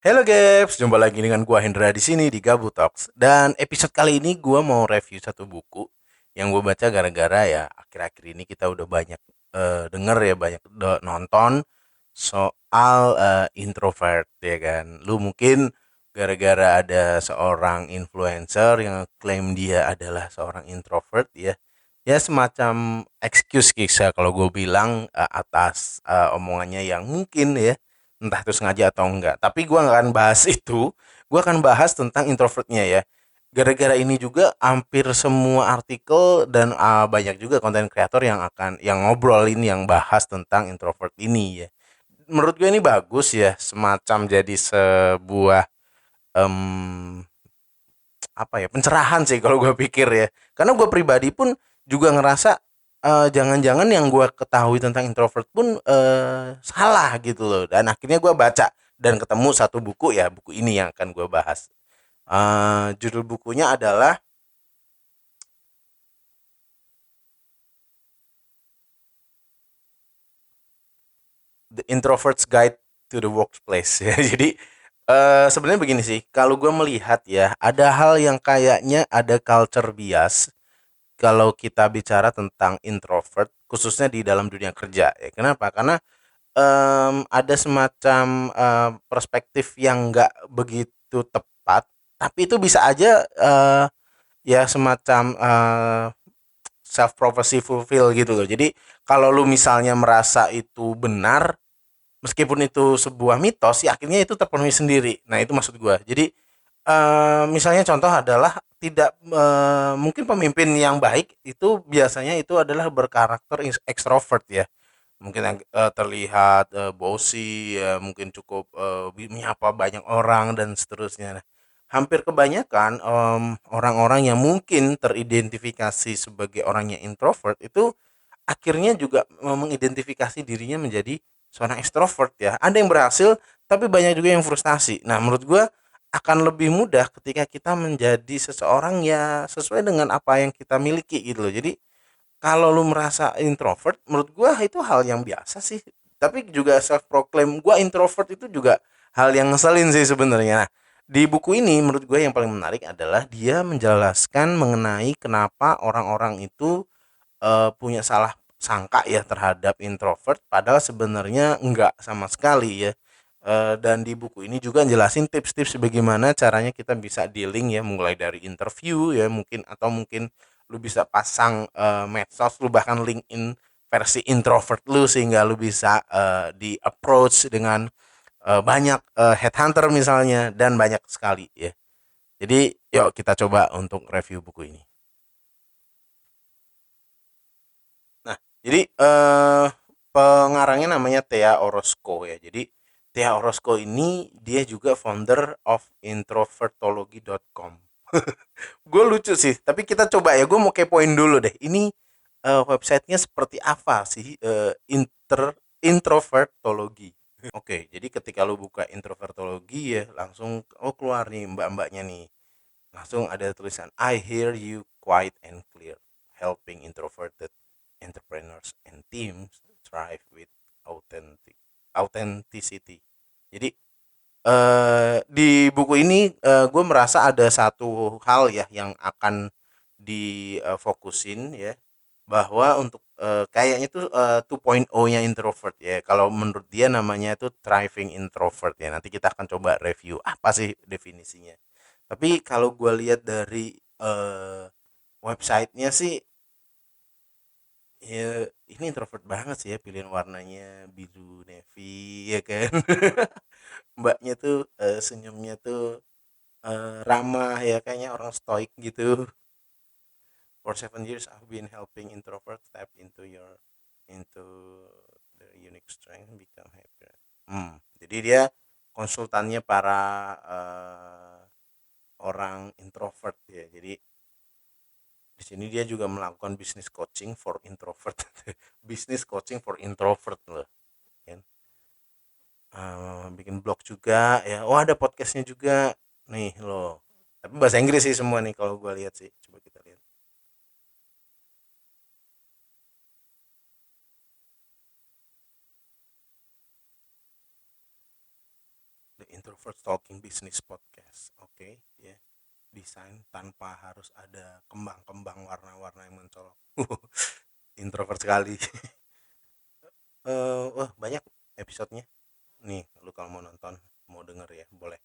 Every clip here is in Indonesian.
Halo guys, jumpa lagi dengan gua Hendra di sini di Gabu Talks. Dan episode kali ini gua mau review satu buku yang gua baca gara-gara ya akhir-akhir ini kita udah banyak denger ya banyak nonton soal introvert ya kan. Lu mungkin gara-gara ada seorang influencer yang klaim dia adalah seorang introvert ya. Ya semacam excuse kisah kalau gue bilang atas omongannya yang mungkin ya entah itu sengaja atau enggak. Tapi gua nggak akan bahas itu. Gua akan bahas tentang introvertnya ya. Gara-gara ini juga hampir semua artikel dan banyak juga konten kreator yang ngobrolin yang bahas tentang introvert ini ya. Menurut gue ini bagus ya, semacam jadi sebuah em, apa ya pencerahan sih kalau gue pikir ya. Karena gue pribadi pun juga ngerasa jangan-jangan yang gue ketahui tentang introvert pun salah gitu loh. Dan akhirnya gue baca dan ketemu satu buku ya, buku ini yang akan gue bahas. Judul bukunya adalah The Introvert's Guide to the Workplace ya. Jadi sebenarnya begini sih, kalau gue melihat ya, ada hal yang kayaknya ada culture bias kalau kita bicara tentang introvert, khususnya di dalam dunia kerja ya. Kenapa? Karena ada semacam perspektif yang nggak begitu tepat, tapi itu bisa aja ya semacam self prophecy fulfill gitu loh. Jadi kalau lu misalnya merasa itu benar, meskipun itu sebuah mitos, ya akhirnya itu terpenuhi sendiri. Nah itu maksud gua. Jadi misalnya contoh adalah tidak mungkin pemimpin yang baik itu biasanya itu adalah berkarakter ekstrovert ya. Mungkin yang terlihat bossy ya, mungkin cukup menyapa banyak orang dan seterusnya. Nah, hampir kebanyakan orang-orang yang mungkin teridentifikasi sebagai orang yang introvert itu akhirnya juga mengidentifikasi dirinya menjadi seorang ekstrovert ya. Ada yang berhasil, tapi banyak juga yang frustasi. Nah, menurut gua akan lebih mudah ketika kita menjadi seseorang ya sesuai dengan apa yang kita miliki gitu loh. Jadi kalau lu merasa introvert, menurut gua itu hal yang biasa sih. Tapi juga self proclaim gua introvert itu juga hal yang ngeselin sih sebenarnya. Nah, di buku ini menurut gue yang paling menarik adalah dia menjelaskan mengenai kenapa orang-orang itu punya salah sangka ya terhadap introvert padahal sebenarnya enggak sama sekali ya. Dan di buku ini juga jelasin tips-tips bagaimana caranya kita bisa dealing ya mulai dari interview ya mungkin atau mungkin lu bisa pasang medsos lu bahkan LinkedIn versi introvert lu sehingga lu bisa di approach dengan banyak headhunter misalnya dan banyak sekali ya. Jadi yuk kita coba untuk review buku ini. Nah, jadi pengarangnya namanya Thea Orozco ya. Jadi Thea Orozco ini dia juga founder of introvertology.com. Gue lucu sih, tapi kita coba ya. Gue mau kepoin dulu deh. Ini websitenya seperti apa sih introvertology? Oke, jadi ketika lu buka introvertology ya, langsung oh keluar nih mbak-mbaknya nih. Langsung ada tulisan I hear you quiet and clear, helping introverted entrepreneurs and teams thrive with authentic authenticity. Jadi di buku ini gue merasa ada satu hal ya yang akan difokusin ya bahwa untuk kayaknya itu 2.0-nya introvert ya. Kalau menurut dia namanya itu thriving introvert ya. Nanti kita akan coba review apa sih definisinya. Tapi kalau gue lihat dari websitenya sih ya ini introvert banget sih ya pilihan warnanya biru navy ya kan. Mbaknya tuh senyumnya tuh ramah ya kayaknya orang stoik gitu. For 7 years I've been helping introverts tap into the unique strength become happier. Jadi dia konsultannya para orang introvert ya. Jadi di sini dia juga melakukan business coaching for introvert. Business coaching for introvert loh. Kan. Bikin blog juga ya. Oh ada podcastnya juga nih loh. Tapi bahasa Inggris sih semua nih kalau gue lihat sih. Coba kita lihat. The Introvert Talking Business Podcast. Oke, ya. Desain tanpa harus ada kembang-kembang warna-warna yang mencolok. Introvert sekali. Wah, banyak episodenya. Nih, lu kalau mau nonton, mau denger ya, boleh.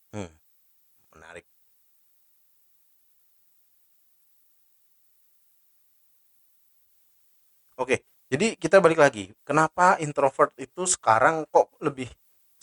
Hmm, menarik. Oke, jadi kita balik lagi. Kenapa introvert itu sekarang kok lebih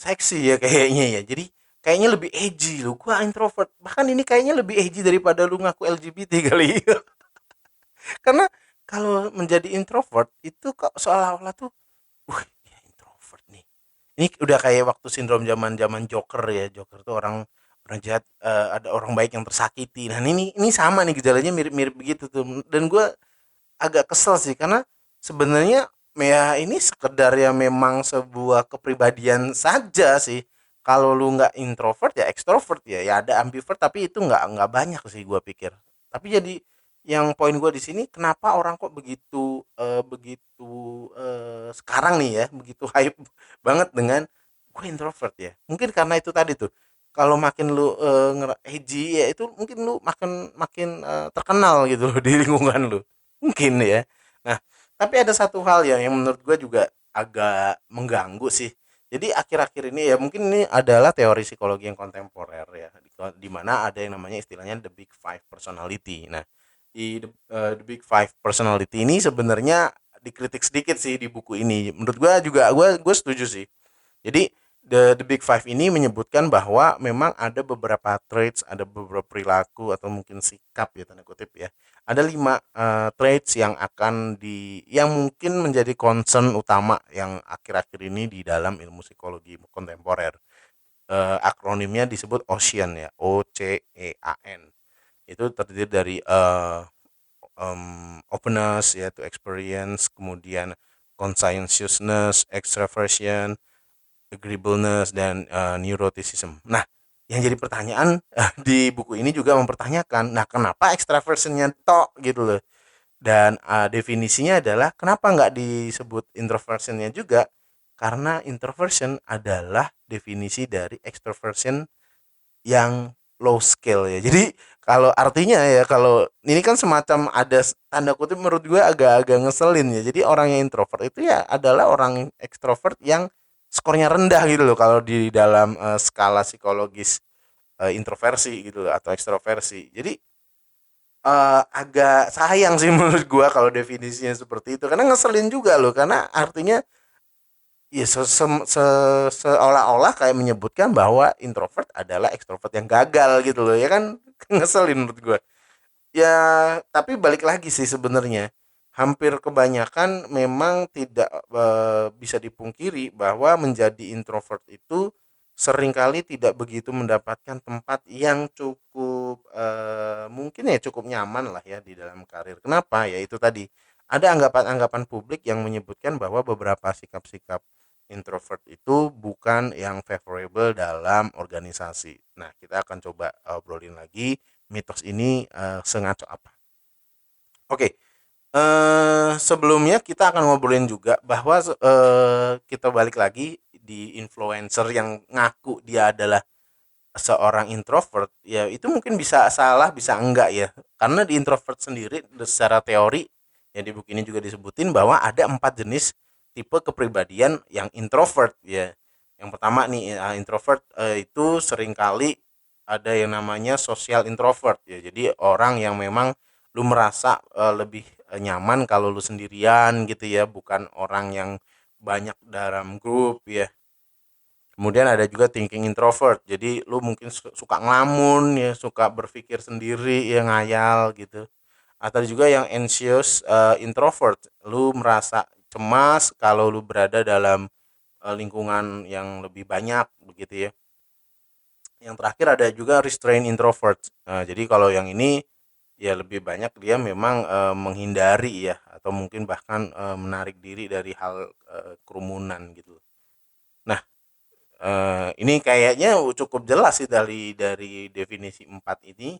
seksi ya kayaknya ya? Jadi kayaknya lebih edgy loh. Gua introvert. Bahkan ini kayaknya lebih edgy daripada lu ngaku LGBT kali. Karena kalau menjadi introvert itu kok seolah-olah tuh, wah dia introvert nih. Ini udah kayak waktu sindrom zaman-zaman Joker ya. Joker tuh orang orang jahat, ada orang baik yang tersakiti. Nah ini sama nih gejalanya mirip-mirip begitu tuh. Dan gue agak kesel sih karena sebenarnya ya ini sekedar ya memang sebuah kepribadian saja sih. Kalau lu nggak introvert ya ekstrovert ya ada ambivert tapi itu nggak banyak sih gua pikir. Tapi jadi yang poin gua di sini kenapa orang kok begitu begitu sekarang nih ya begitu hype banget dengan gue introvert ya. Mungkin karena itu tadi tuh kalau makin lu edgy ya itu mungkin lu makin makin terkenal gitu loh di lingkungan lu. Mungkin ya. Nah, tapi ada satu hal yang menurut gue juga agak mengganggu sih. Jadi akhir-akhir ini ya mungkin ini adalah teori psikologi yang kontemporer ya, di mana ada yang namanya istilahnya the big five personality. Nah, the big five personality ini sebenarnya dikritik sedikit sih di buku ini. Menurut gue juga gue setuju sih. Jadi the big five ini menyebutkan bahwa memang ada beberapa traits, ada beberapa perilaku atau mungkin sikap ya tanda kutip ya. Ada 5 traits yang akan yang mungkin menjadi concern utama yang akhir-akhir ini di dalam ilmu psikologi kontemporer. Akronimnya disebut OCEAN ya, OCEAN. Itu terdiri dari openness yaitu experience, kemudian conscientiousness, extraversion, agreeableness dan neuroticism. Nah, yang jadi pertanyaan di buku ini juga mempertanyakan, nah kenapa extraversionnya tok gitu loh. Dan definisinya adalah kenapa nggak disebut introversionnya juga? Karena introversion adalah definisi dari extroversion yang low scale ya. Jadi kalau artinya ya kalau ini kan semacam ada tanda kutip menurut gue agak-agak ngeselin ya. Jadi orang yang introvert itu ya adalah orang ekstrovert yang skornya rendah gitu loh kalau di dalam skala psikologis introversi gitu loh, atau ekstroversi. Jadi agak sayang sih menurut gua kalau definisinya seperti itu karena ngeselin juga loh karena artinya ya seolah-olah kayak menyebutkan bahwa introvert adalah ekstrovert yang gagal gitu loh ya kan ngeselin menurut gua. Ya, tapi balik lagi sih sebenarnya. Hampir kebanyakan memang tidak bisa dipungkiri bahwa menjadi introvert itu seringkali tidak begitu mendapatkan tempat yang cukup mungkin ya cukup nyaman lah ya di dalam karir. Kenapa? Ya itu tadi. Ada anggapan-anggapan publik yang menyebutkan bahwa beberapa sikap-sikap introvert itu bukan yang favorable dalam organisasi. Nah, kita akan coba obrolin lagi mitos ini sengaco apa. Oke, sebelumnya kita akan ngobrolin juga bahwa kita balik lagi di influencer yang ngaku dia adalah seorang introvert, ya itu mungkin bisa salah bisa enggak ya. Karena di introvert sendiri secara teori ya di buku ini juga disebutin bahwa ada 4 jenis tipe kepribadian yang introvert ya. Yang pertama nih introvert itu seringkali ada yang namanya social introvert ya. Jadi orang yang memang lu merasa lebih nyaman kalau lu sendirian gitu ya, bukan orang yang banyak dalam grup ya. Kemudian ada juga thinking introvert. Jadi lu mungkin suka ngelamun ya, suka berpikir sendiri ya, ngayal gitu. Atau juga yang anxious introvert. Lu merasa cemas kalau lu berada dalam lingkungan yang lebih banyak begitu ya. Yang terakhir ada juga restraint introvert. Jadi kalau yang ini ya lebih banyak dia memang menghindari ya atau mungkin bahkan menarik diri dari hal kerumunan gitu. Nah, ini kayaknya cukup jelas sih dari definisi 4 ini,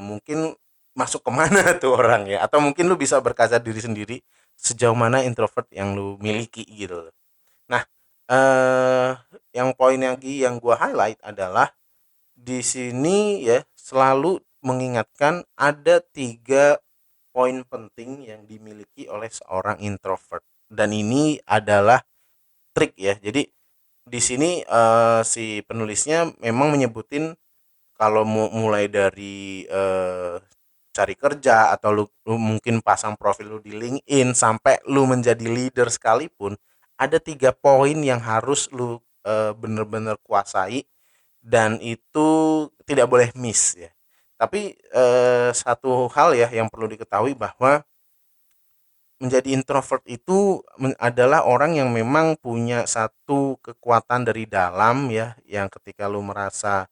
mungkin masuk kemana tuh orang ya? Atau mungkin lu bisa berkaca diri sendiri sejauh mana introvert yang lu miliki gitu. Nah, eee, yang poin lagi yang gua highlight adalah di sini ya selalu mengingatkan ada 3 poin penting yang dimiliki oleh seorang introvert dan ini adalah trik ya. Jadi di sini si penulisnya memang menyebutin kalau mulai dari cari kerja atau lu mungkin pasang profil lu di LinkedIn sampai lu menjadi leader sekalipun ada 3 poin yang harus lu bener-bener kuasai dan itu tidak boleh miss ya. Tapi satu hal ya yang perlu diketahui bahwa menjadi introvert itu adalah orang yang memang punya satu kekuatan dari dalam ya, yang ketika lu merasa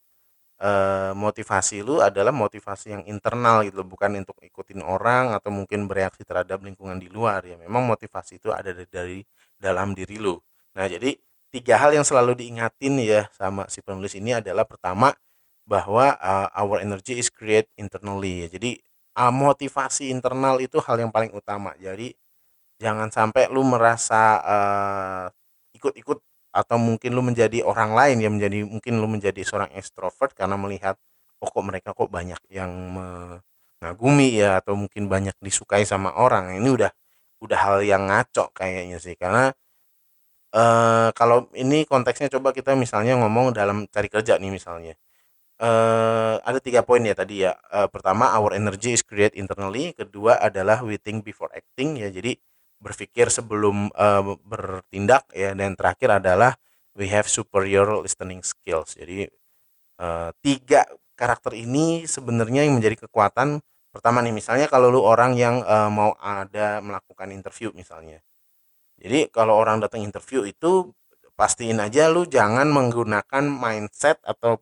motivasi lu adalah motivasi yang internal gitu loh, bukan untuk ikutin orang atau mungkin bereaksi terhadap lingkungan di luar ya. Memang motivasi itu ada dari dalam diri lu. Nah, jadi 3 hal yang selalu diingatin ya sama si penulis ini adalah pertama bahwa our energy is create internally ya. Jadi motivasi internal itu hal yang paling utama. Jadi jangan sampai lu merasa ikut-ikut atau mungkin lu menjadi orang lain ya menjadi mungkin lu menjadi seorang extrovert karena melihat oh kok mereka kok banyak yang mengagumi ya atau mungkin banyak disukai sama orang. Ini udah hal yang ngaco kayaknya sih karena kalau ini konteksnya coba kita misalnya ngomong dalam cari kerja nih misalnya. Ada 3 poin ya tadi ya, pertama our energy is create internally, kedua adalah we think before acting ya, jadi berpikir sebelum, bertindak ya, dan terakhir adalah we have superior listening skills. Jadi, 3 karakter ini sebenarnya yang menjadi kekuatan. Pertama nih misalnya kalau lu orang yang, mau ada melakukan interview misalnya. Jadi kalau orang datang interview itu pastiin aja lu jangan menggunakan mindset atau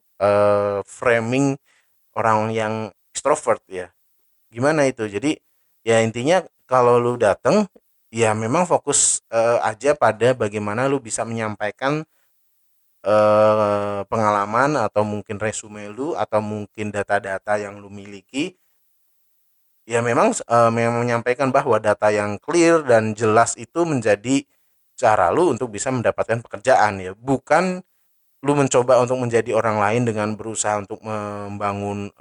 framing orang yang extrovert ya. Gimana itu? Jadi ya intinya kalau lu datang ya memang fokus aja pada bagaimana lu bisa menyampaikan pengalaman atau mungkin resume lu atau mungkin data-data yang lu miliki. Ya memang memang menyampaikan bahwa data yang clear dan jelas itu menjadi cara lu untuk bisa mendapatkan pekerjaan ya, bukan lu mencoba untuk menjadi orang lain dengan berusaha untuk membangun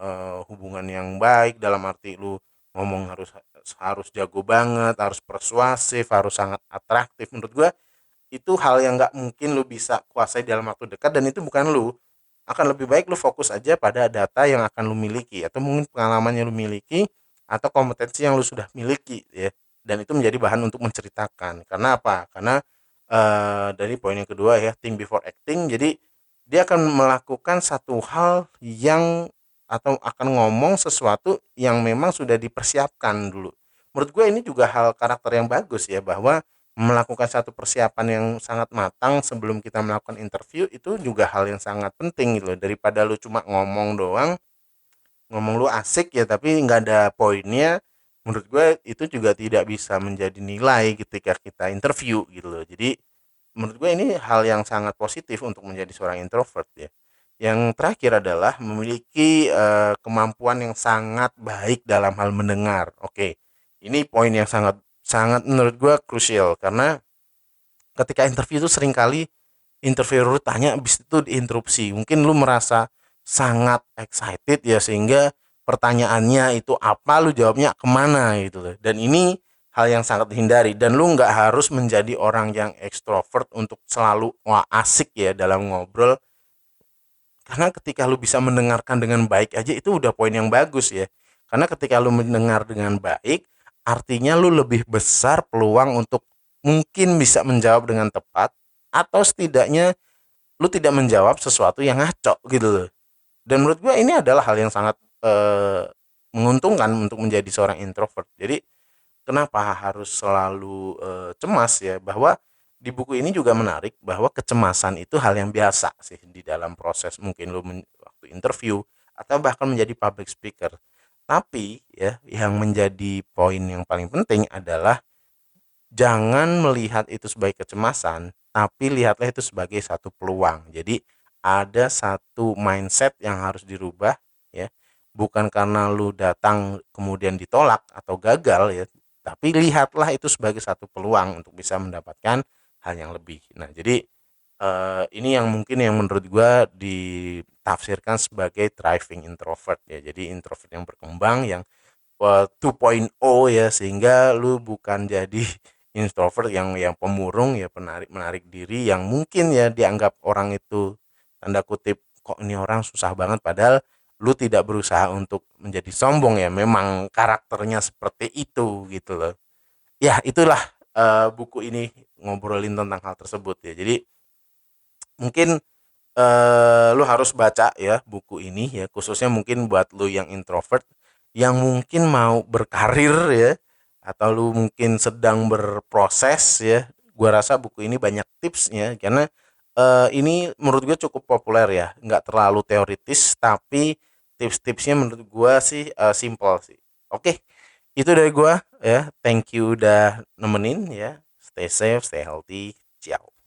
hubungan yang baik dalam arti lu ngomong harus harus jago banget, harus persuasif, harus sangat atraktif. Menurut gua itu hal yang nggak mungkin lu bisa kuasai dalam waktu dekat dan itu bukan lu. Akan lebih baik lu fokus aja pada data yang akan lu miliki atau mungkin pengalaman yang lu miliki atau kompetensi yang lu sudah miliki ya. Dan itu menjadi bahan untuk menceritakan. Karena apa? Karena dari poin yang kedua ya, think before acting. Jadi dia akan melakukan satu hal yang atau akan ngomong sesuatu yang memang sudah dipersiapkan dulu. Menurut gue ini juga hal karakter yang bagus ya bahwa melakukan satu persiapan yang sangat matang sebelum kita melakukan interview itu juga hal yang sangat penting gitu loh daripada lu cuma ngomong doang, ngomong lu asik ya tapi nggak ada poinnya. Menurut gue itu juga tidak bisa menjadi nilai ketika kita interview gitu loh. Jadi menurut gue ini hal yang sangat positif untuk menjadi seorang introvert ya. Yang terakhir adalah memiliki kemampuan yang sangat baik dalam hal mendengar. Oke, ini poin yang sangat sangat menurut gue krusial karena ketika interview itu seringkali interviewer tanya habis itu diinterupsi. Mungkin lu merasa sangat excited ya sehingga pertanyaannya itu apa lu jawabnya kemana gitu loh. Dan ini hal yang sangat dihindari dan lu nggak harus menjadi orang yang ekstrovert untuk selalu wah asik ya dalam ngobrol karena ketika lu bisa mendengarkan dengan baik aja itu udah poin yang bagus ya. Karena ketika lu mendengar dengan baik, artinya lu lebih besar peluang untuk mungkin bisa menjawab dengan tepat atau setidaknya lu tidak menjawab sesuatu yang ngaco gitu loh. Dan menurut gua ini adalah hal yang sangat menguntungkan untuk menjadi seorang introvert. Jadi kenapa harus selalu cemas ya bahwa di buku ini juga menarik bahwa kecemasan itu hal yang biasa sih di dalam proses mungkin lu waktu interview atau bahkan menjadi public speaker. Tapi ya yang menjadi poin yang paling penting adalah jangan melihat itu sebagai kecemasan, tapi lihatlah itu sebagai satu peluang. Jadi ada satu mindset yang harus dirubah ya. Bukan karena lu datang kemudian ditolak atau gagal ya, tapi lihatlah itu sebagai satu peluang untuk bisa mendapatkan hal yang lebih. Nah, jadi ini yang mungkin yang menurut gua ditafsirkan sebagai thriving introvert ya. Jadi introvert yang berkembang yang 2.0 ya, sehingga lu bukan jadi introvert yang pemurung ya, menarik diri yang mungkin ya dianggap orang itu tanda kutip kok ini orang susah banget, padahal lu tidak berusaha untuk menjadi sombong ya, memang karakternya seperti itu gitu loh. Ya itulah buku ini ngobrolin tentang hal tersebut ya. Jadi mungkin lu harus baca ya buku ini ya, khususnya mungkin buat lu yang introvert, yang mungkin mau berkarir ya, atau lu mungkin sedang berproses ya. Gua rasa buku ini banyak tipsnya karena ini menurut gue cukup populer ya, nggak terlalu teoritis tapi tips-tipsnya menurut gua sih simple sih. Oke, itu dari gua ya. Thank you udah nemenin ya. Stay safe, stay healthy. Ciao.